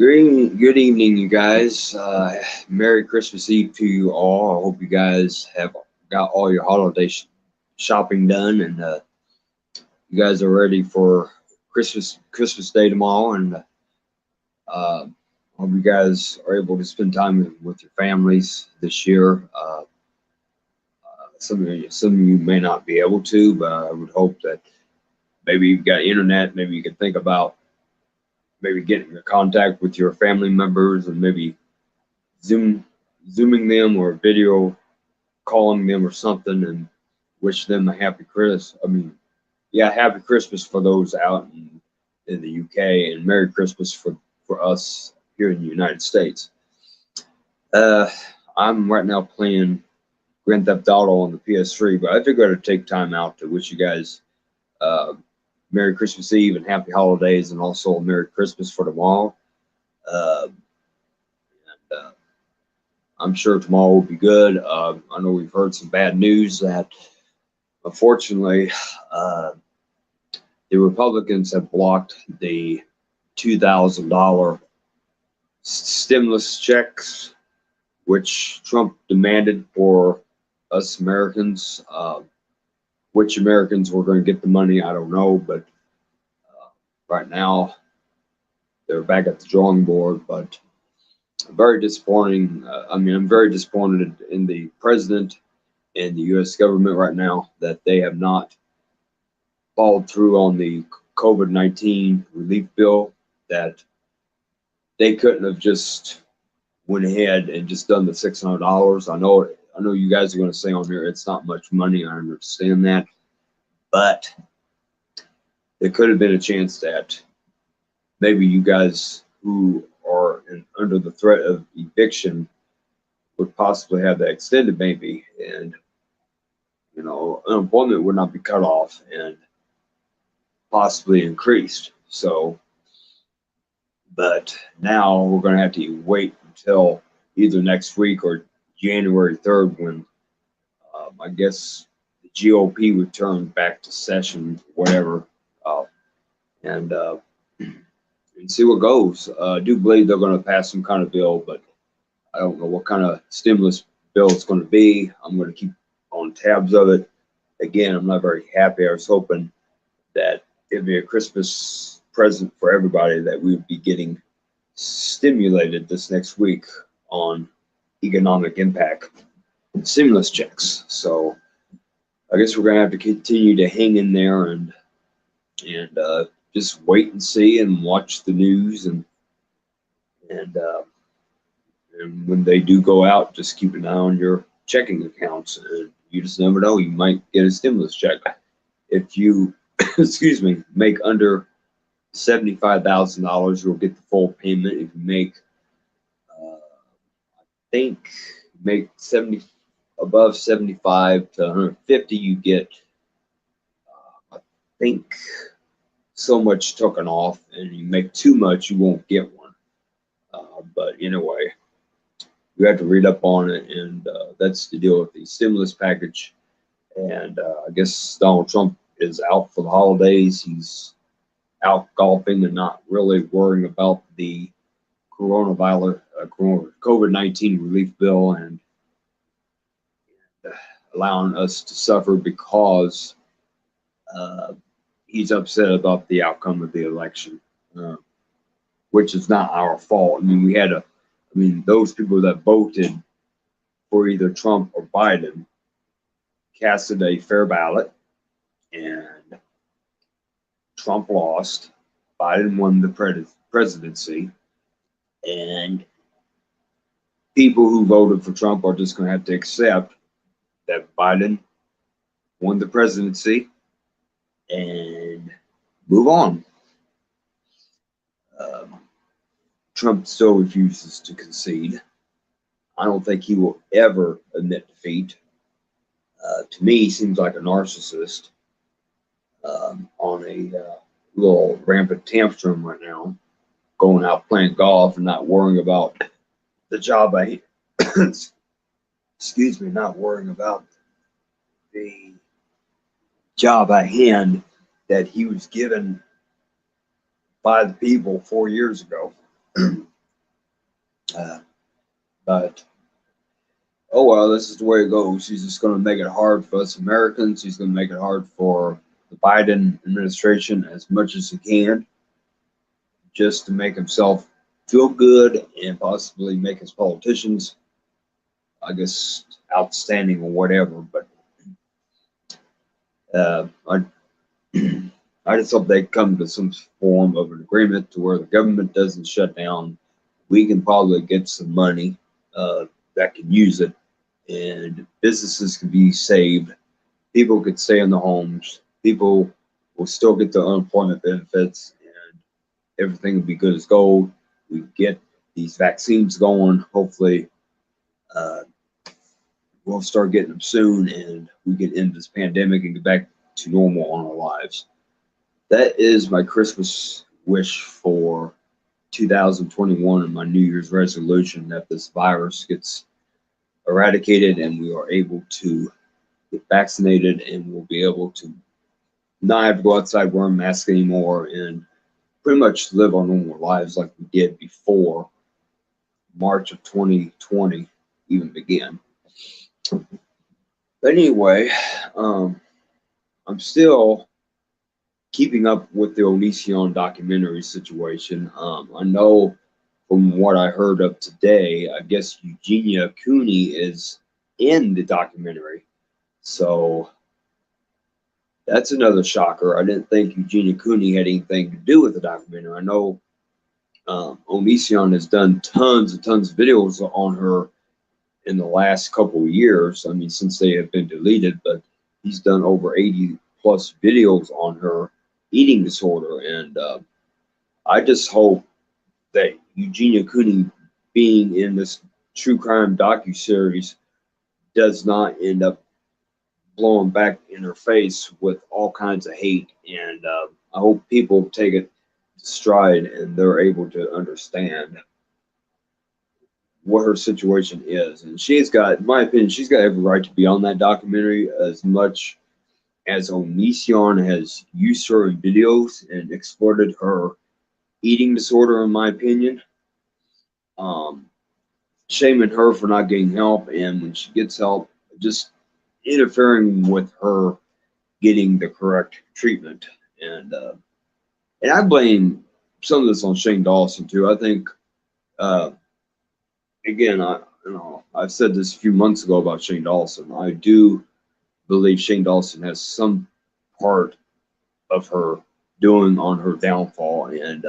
Good evening, you guys. Merry Christmas Eve to you all. I hope you guys have got all your holiday shopping done, and you guys are ready for Christmas Day tomorrow. And hope you guys are able to spend time with your families this year. Some of you may not be able to, but I would hope that maybe you've got internet. Maybe you can think about maybe getting in contact with your family members and maybe Zoom zooming them or video calling them or something and wish them a happy Christmas. Happy Christmas for those out in the UK, and Merry Christmas for us here in the United States. I'm right now playing Grand Theft Auto on the PS3, but I figured I'd take time out to wish you guys uh, Merry Christmas Eve and Happy Holidays, and also Merry Christmas for tomorrow. Uh, and I'm sure tomorrow will be good. I know we've heard some bad news that, unfortunately, uh, the Republicans have blocked the $2,000 stimulus checks, which Trump demanded for us Americans. Which Americans were going to get the money, I don't know, but right now they're back at the drawing board. But very disappointing. I'm very disappointed in the president and the U.S. government right now that they have not followed through on the COVID-19 relief bill. That they couldn't have just went ahead and just done the $600. I know you guys are going to say on here it's not much money. I understand that, but there could have been a chance that maybe you guys who are under the threat of eviction would possibly have that extended, maybe, and unemployment would not be cut off and possibly increased. So, but now we're going to have to wait until either next week or January 3rd, when I guess the GOP would turn back to session, whatever, and see what goes. I do believe they're going to pass some kind of bill, but I don't know what kind of stimulus bill it's going to be. I'm going to keep on tabs of it. Again, I'm not very happy. I was hoping that it'd be a Christmas present for everybody, that we would be getting stimulated this next week on economic impact stimulus checks. So I guess we're going to have to continue to hang in there and just wait and see and watch the news, and when they do go out, just keep an eye on your checking accounts. You just never know, you might get a stimulus check if you excuse me, make under $75,000. You'll get the full payment. If you make I think make 70 above 75 to 150, you get I think so much taken off, and you make too much, you won't get one. But anyway, you have to read up on it, and that's the deal with the stimulus package. And I guess Donald Trump is out for the holidays. He's out golfing and not really worrying about the coronavirus, COVID-19 relief bill, and allowing us to suffer because he's upset about the outcome of the election, which is not our fault. Those people that voted for either Trump or Biden casted a fair ballot, and Trump lost. Biden won the presidency, and people who voted for Trump are just going to have to accept that Biden won the presidency and move on. Trump still refuses to concede. I don't think he will ever admit defeat. To me, he seems like a narcissist on a little rampant tantrum right now, going out playing golf and not worrying about the job excuse me, not worrying about the job at hand that he was given by the people 4 years ago. Uh, but oh well, this is the way it goes. He's just going to make it hard for us Americans. He's going to make it hard for the Biden administration as much as he can, just to make himself feel good and possibly make his politicians, I guess, outstanding or whatever. But I, I just hope they come to some form of an agreement to where the government doesn't shut down. We can probably get some money that can use it, and businesses can be saved. People could stay in the homes. People will still get the unemployment benefits, and everything will be good as gold. We get these vaccines going. Hopefully, uh, we'll start getting them soon, and we can end this pandemic and get back to normal on our lives. That is my Christmas wish for 2021 and my New Year's resolution, that this virus gets eradicated and we are able to get vaccinated and we'll be able to not have to go outside wearing masks anymore and pretty much live our normal lives like we did before March of 2020 even began. But anyway, I'm still keeping up with the Onision documentary situation. I know from what I heard of today, I guess Eugenia Cooney is in the documentary. So that's another shocker. I didn't think Eugenia Cooney had anything to do with the documentary. I know Onision has done tons and tons of videos on her in the last couple of years. I mean, since they have been deleted, but he's done over 80 plus videos on her eating disorder. And I just hope that Eugenia Cooney being in this true crime docu-series does not end up blowing back in her face with all kinds of hate. And I hope people take it to stride and they're able to understand what her situation is. And she's got, in my opinion, she's got every right to be on that documentary, as much as Onision has used her in videos and exploited her eating disorder, in my opinion. Shaming her for not getting help, and when she gets help, just interfering with her getting the correct treatment. And I blame some of this on Shane Dawson too. I think again, I've said this a few months ago about Shane Dawson. I do believe Shane Dawson has some part of her doing on her downfall, and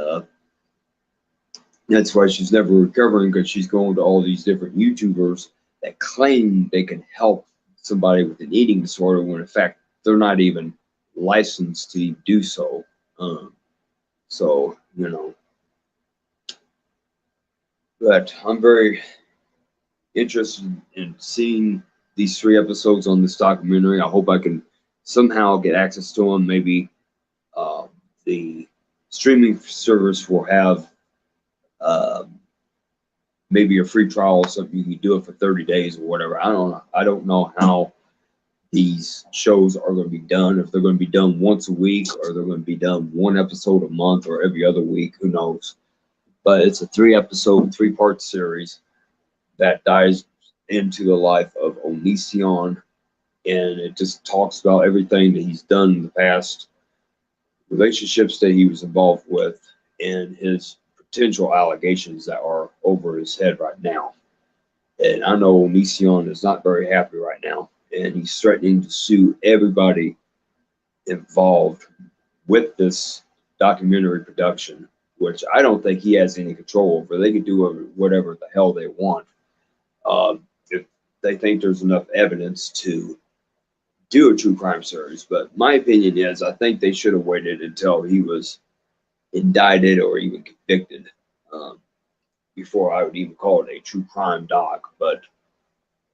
that's why she's never recovering, because she's going to all these different YouTubers that claim they can help somebody with an eating disorder when in fact they're not even licensed to do so. So, but I'm very interested in seeing these 3 episodes on this documentary. I hope I can somehow get access to them. Maybe the streaming service will have maybe a free trial or something. You can do it for 30 days or whatever. I don't know how these shows are going to be done. If they're going to be done once a week, or they're going to be done 1 episode a month, or every other week, who knows. But it's a 3-episode, 3-part series that dives into the life of Onision, and it just talks about everything that he's done in the past, relationships that he was involved with, and his potential allegations that are over his head right now. And I know Onision is not very happy right now, and he's threatening to sue everybody involved with this documentary production, which I don't think he has any control over. They can do whatever the hell they want. If they think there's enough evidence to do a true crime series. But my opinion is, I think they should have waited until he was indicted or even convicted before I would even call it a true crime doc. But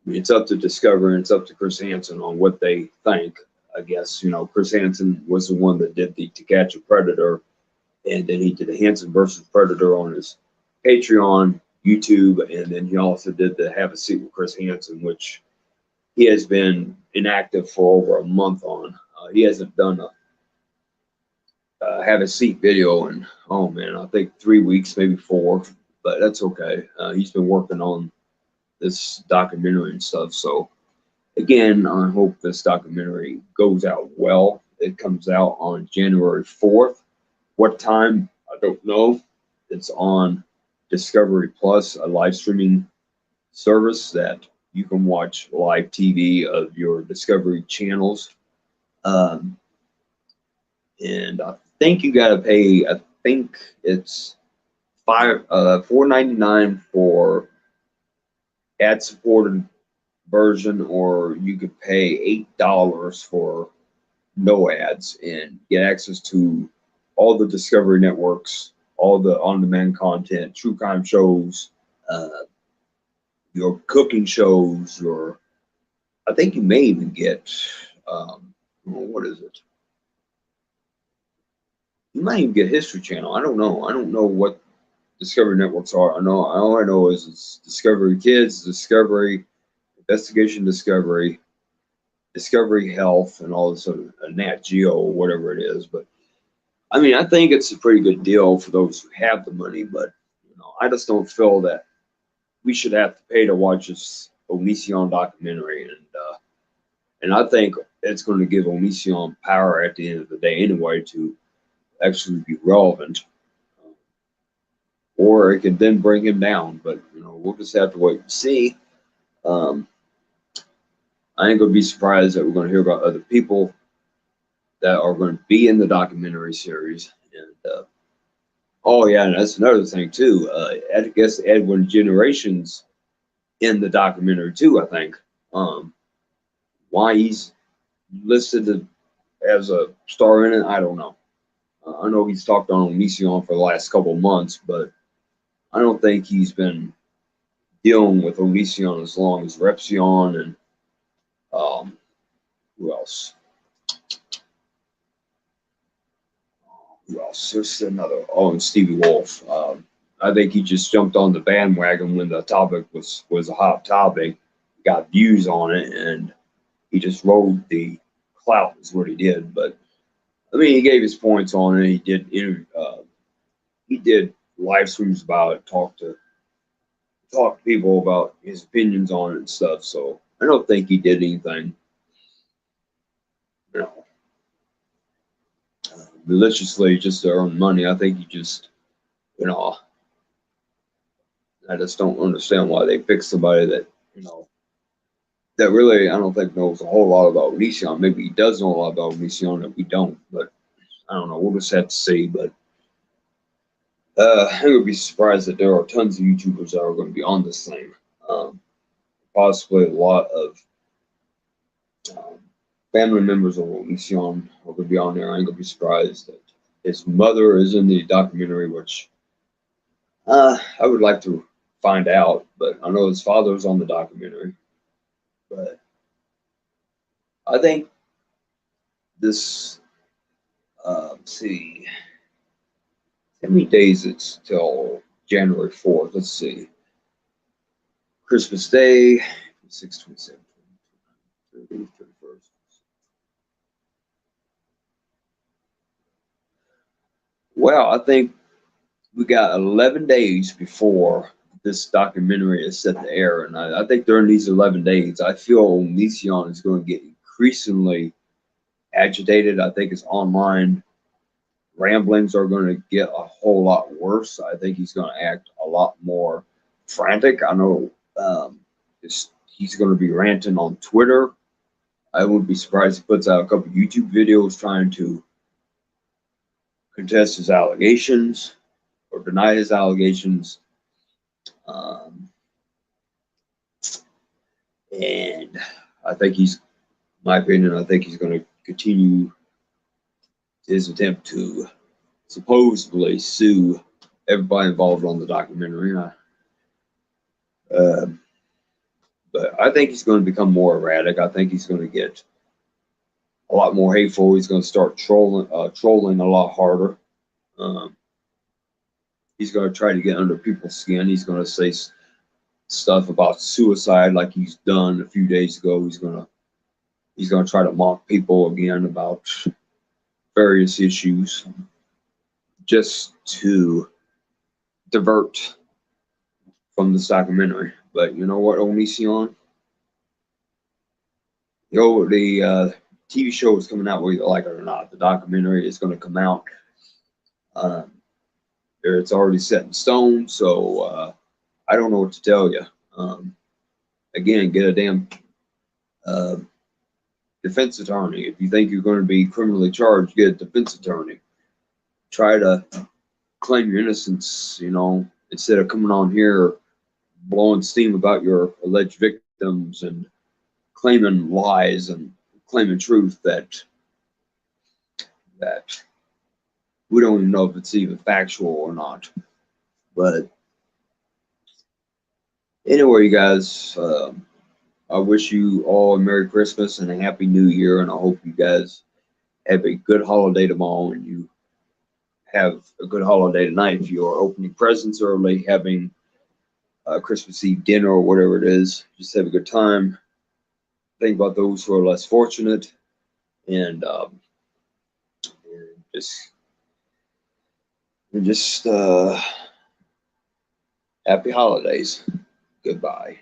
I mean, it's up to Discovery and it's up to Chris Hansen on what they think. I guess, Chris Hansen was the one that did the To Catch a Predator, and then he did the Hansen versus Predator on his Patreon, YouTube, and then he also did the Have a Seat with Chris Hansen, which he has been inactive for over a month on. He hasn't done a Have a Seat video in, oh man, I think 3 weeks, maybe 4. but that's okay. He's been working on this documentary and stuff. So again, I hope this documentary goes out well. It comes out on January 4th. What time? I don't know. It's on Discovery Plus, a live streaming service that you can watch live TV of your Discovery channels. Um, and I think you got to pay. I think it's $4.99 for ad supported version, or you could pay $8 for no ads and get access to all the Discovery networks, all the on-demand content, true crime shows, uh, your cooking shows, your I think you may even get what is it? You might even get History Channel. I don't know. I don't know what Discovery networks are. I know all I know is it's Discovery Kids, Discovery Investigation Discovery, Discovery Health, and all this sort of Nat Geo or whatever it is. But I mean, I think it's a pretty good deal for those who have the money. But I just don't feel that we should have to pay to watch this Onision documentary, and I think it's going to give Onision power at the end of the day anyway to actually be relevant, or it could then bring him down. But we'll just have to wait and see. Um, I ain't gonna be surprised that we're going to hear about other people that are going to be in the documentary series. And oh yeah, and that's another thing too. I guess Edwin Generations in the documentary too. I think why he's listed as a star in it, I don't know. I know he's talked on Onision for the last couple of months, but I don't think he's been dealing with Onision as long as Repsion and who else? Who else? There's another. Oh, and Stevie Wolf. I think he just jumped on the bandwagon when the topic was a hot topic, got views on it, and he just rode the clout. Is what he did. But I mean, he gave his points on it. He did live streams about it, talk to people about his opinions on it and stuff. So I don't think he did anything, you know, maliciously just to earn money. I think he just, I just don't understand why they pick somebody that, that really I don't think knows a whole lot about Onision. Maybe he does know a lot about Onision, and we don't. But I don't know. We'll just have to see. But I would be surprised that there are tons of YouTubers that are going to be on this thing. Possibly a lot of family members of Onision are going to be on there. I ain't going to be surprised that his mother is in the documentary, which I would like to find out. But I know his father's on the documentary. But I think this, let's see, how many days it's till January 4th? Let's see. Christmas Day, 6, 27, 30, 31st. Well, I think we got 11 days before this documentary is set to air. And I think during these 11 days, I feel Onision is going to get increasingly agitated. I think his online ramblings are going to get a whole lot worse. I think he's going to act a lot more frantic. I know he's going to be ranting on Twitter. I wouldn't be surprised if he puts out a couple YouTube videos trying to contest his allegations or deny his allegations. And I think my opinion, I think he's going to continue his attempt to supposedly sue everybody involved on the documentary. But I think he's going to become more erratic. I think he's going to get a lot more hateful. He's going to start trolling a lot harder. He's going to try to get under people's skin. He's going to say stuff about suicide like he's done a few days ago. He's going to try to mock people again about various issues just to divert from this documentary. But you know what, Onision? The TV show is coming out whether you like it or not. The documentary is going to come out. Um, it's already set in stone, so I don't know what to tell you. Again, get a damn uh, defense attorney. If you think you're going to be criminally charged, get a defense attorney. Try to claim your innocence, instead of coming on here blowing steam about your alleged victims and claiming lies and claiming truth that we don't even know if it's even factual or not. But anyway, you guys, I wish you all a Merry Christmas and a Happy New Year, and I hope you guys have a good holiday tomorrow and you have a good holiday tonight if you are opening presents early, having Christmas Eve dinner or whatever it is. Just have a good time. Think about those who are less fortunate, and just just happy holidays. Goodbye.